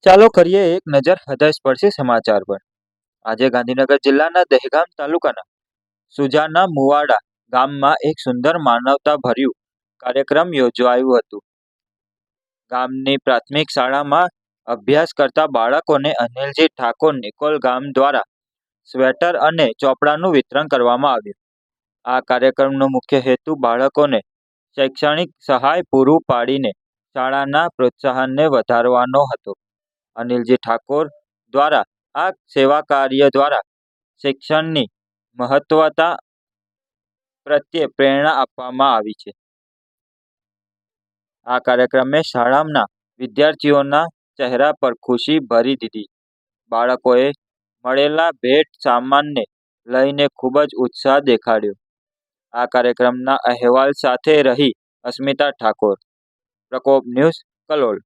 ચાલો કરીએ એક નજર હૃદયસ્પર્શી સમાચાર પર। આજે ગાંધીનગર જિલ્લાના દહેગામ તાલુકાના સુજાના મુવાડા ગામમાં એક સુંદર માનવતાભર્યું કાર્યક્રમ યોજાયું હતું। ગામની પ્રાથમિક શાળામાં અભ્યાસ કરતા બાળકોને અનિલજી ઠાકોર નિકોલ ગામ દ્વારા સ્વેટર અને ચોપડાનું વિતરણ કરવામાં આવ્યું। આ કાર્યક્રમનો મુખ્ય હેતુ બાળકોને શૈક્ષણિક સહાય પૂરું પાડીને શાળાના પ્રોત્સાહનને વધારવાનો હતો। અનિલજી ઠાકોર દ્વારા આ સેવા કાર્ય દ્વારા શિક્ષણની મહત્વતા પ્રત્યે પ્રેરણા આપવામાં આવી છે। આ કાર્યક્રમે શાળાના વિદ્યાર્થીઓના ચહેરા પર ખુશી ભરી દીધી। બાળકોએ મળેલા ભેટ સામાનને લઈને ખૂબ જ ઉત્સાહ દેખાડ્યો। આ કાર્યક્રમના અહેવાલ સાથે રહી અસ્મિતા ઠાકોર, પ્રકોપ ન્યૂઝ, કલોલ।